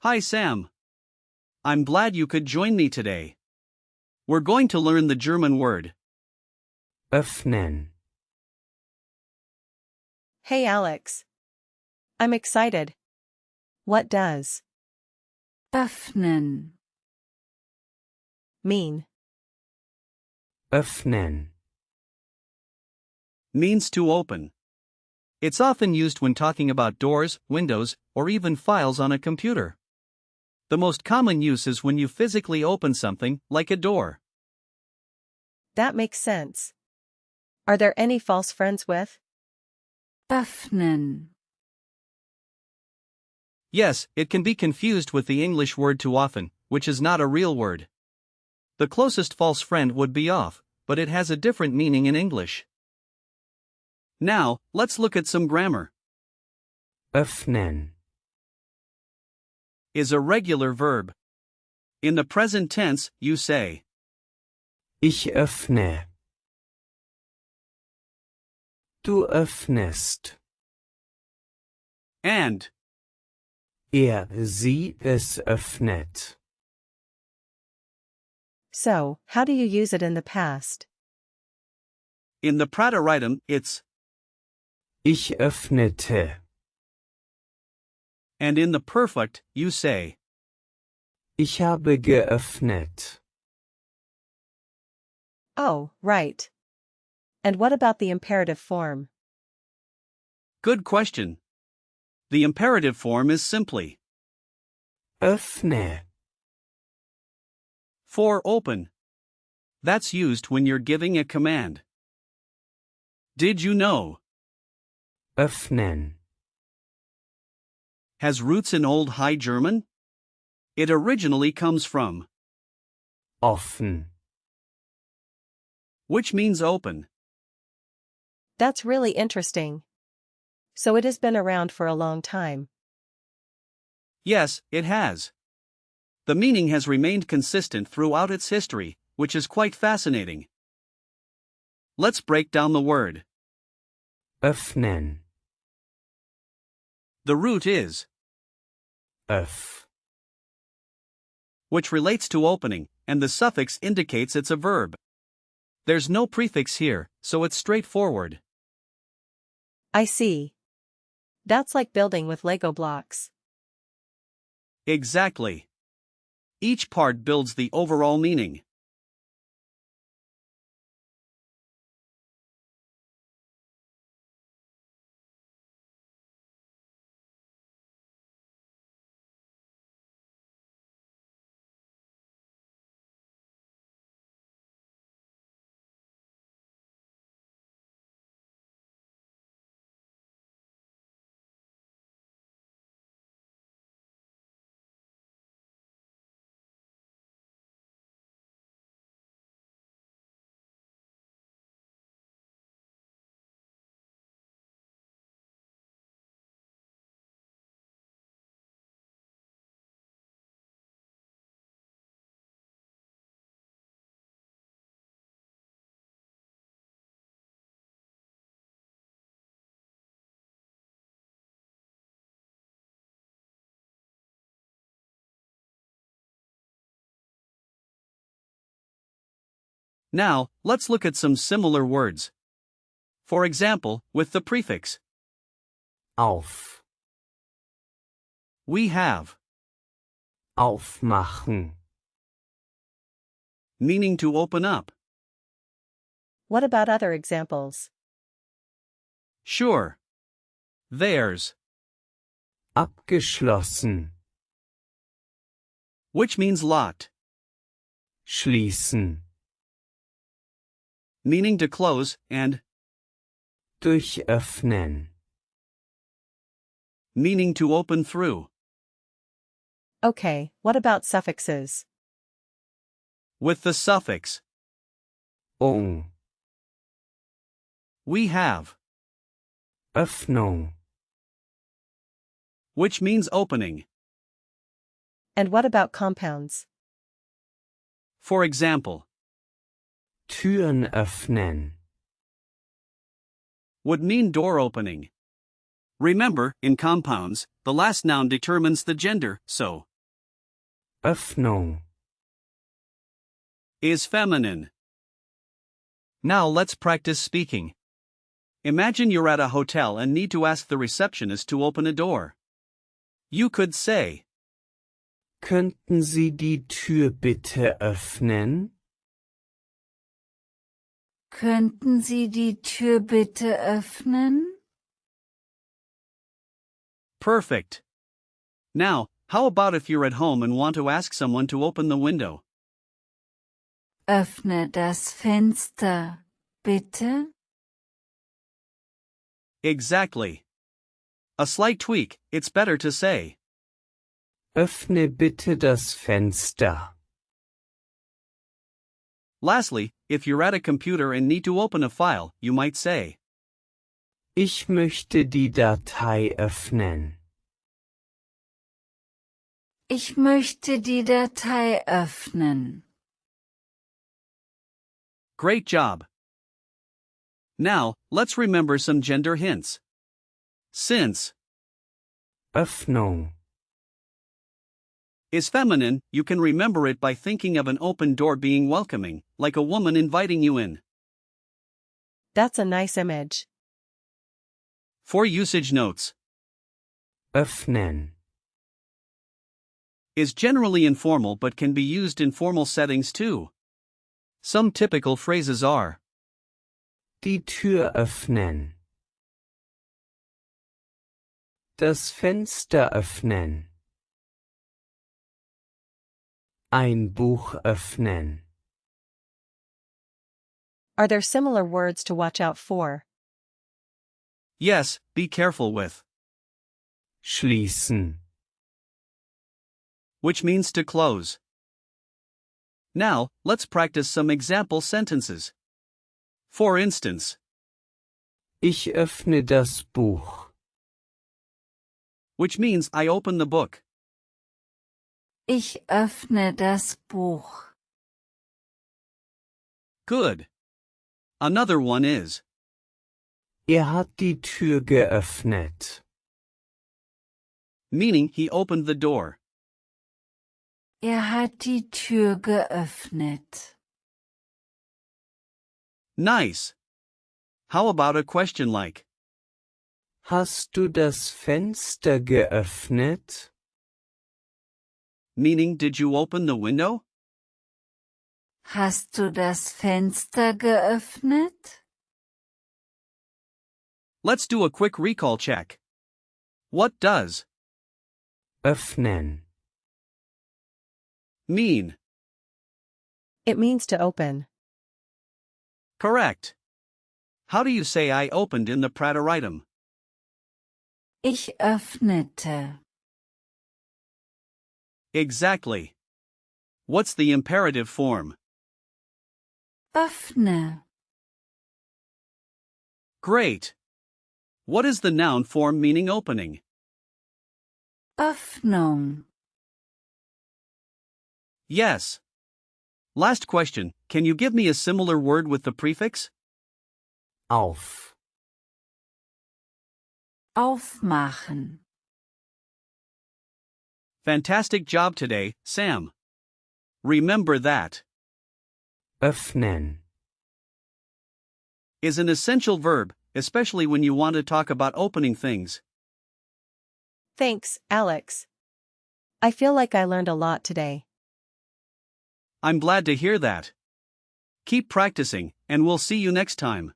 Hi Sam. I'm glad you could join me today. We're going to learn the German word öffnen, Hey Alex. I'm excited. What does öffnen, mean? öffnen, means to open. It's often used when talking about doors, windows, or even files on a computer. The most common use is when you physically open something, like a door. That makes sense. Are there any false friends with? öffnen, Yes, it can be confused with the English word too often, which is not a real word. The closest false friend would be off, but it has a different meaning in English. Now, let's look at some grammar. öffnen, Is a regular verb. In the present tense, you say, ich öffne, du öffnest, and sie, es öffnet. So, how do you use it in the past? in the Prateritem, it's, Ich öffnete, and in the perfect, you say, ich habe geöffnet. Oh, right. And what about the imperative form? Good question. The imperative form is simply Öffne, for open. That's used when you're giving a command. Did you know? öffnen, Has roots in Old High German? It originally comes from, offen, which means open. That's really interesting. So it has been around for a long time. Yes, it has. The meaning has remained consistent throughout its history, which is quite fascinating. Let's break down the word. öffnen, The root is, öff, which relates to opening, and the suffix indicates it's a verb. There's no prefix here, so it's straightforward. I see. That's like building with Lego blocks. Exactly. Each part builds the overall meaning. Now, let's look at some similar words. For example, with the prefix, auf, we have, aufmachen, meaning to open up. What about other examples? Sure. There's, abgeschlossen, which means locked, schließen, meaning to close, and durchöffnen, meaning to open through. Okay, what about suffixes? With the suffix, ung, we have, Öffnung, which means opening. And what about compounds? For example, Türen öffnen, would mean door opening. Remember, in compounds, the last noun determines the gender, so Öffnung. Is feminine. Now let's practice speaking. Imagine you're at a hotel and need to ask the receptionist to open a door. You could say, Könnten Sie die Tür bitte öffnen? Könnten Sie die Tür bitte öffnen? perfect. Now, how about if you're at home and want to ask someone to open the window? Öffne das Fenster, bitte. Exactly. A slight tweak, it's better to say, Öffne bitte das Fenster. Lastly, if you're at a computer and need to open a file, you might say, Ich möchte die Datei öffnen. Ich möchte die Datei öffnen. Great job. Now, let's remember some gender hints. Since Öffnung. is feminine, you can remember it by thinking of an open door being welcoming, like a woman inviting you in. That's a nice image. For usage notes, Öffnen. is generally informal but can be used in formal settings too. Some typical phrases are Die Tür öffnen. Das Fenster öffnen. Ein Buch öffnen. Are there similar words to watch out for? yes, be careful with, Schließen. which means to close. Now, let's practice some example sentences. For instance, Ich öffne das Buch. which means I open the book. Ich öffne das Buch. Good. Another one is, Hat die Tür geöffnet. meaning he opened the door. Hat die Tür geöffnet. Nice. How about a question like, Hast du das Fenster geöffnet? meaning did you open the window? Hast du das Fenster geöffnet? Let's do a quick recall check. What does Öffnen. mean? It means to open. Correct. How do you say I opened in the prateritum? Ich öffnete. Exactly. What's the imperative form? Öffne. Great. What is the noun form meaning opening? Öffnung. Yes. Last question, can you give me a similar word with the prefix? Auf. Aufmachen. Fantastic job today, Sam. Remember that Öffnen. is an essential verb, especially when you want to talk about opening things. Thanks, Alex. I feel like I learned a lot today. I'm glad to hear that. Keep practicing, and we'll see you next time.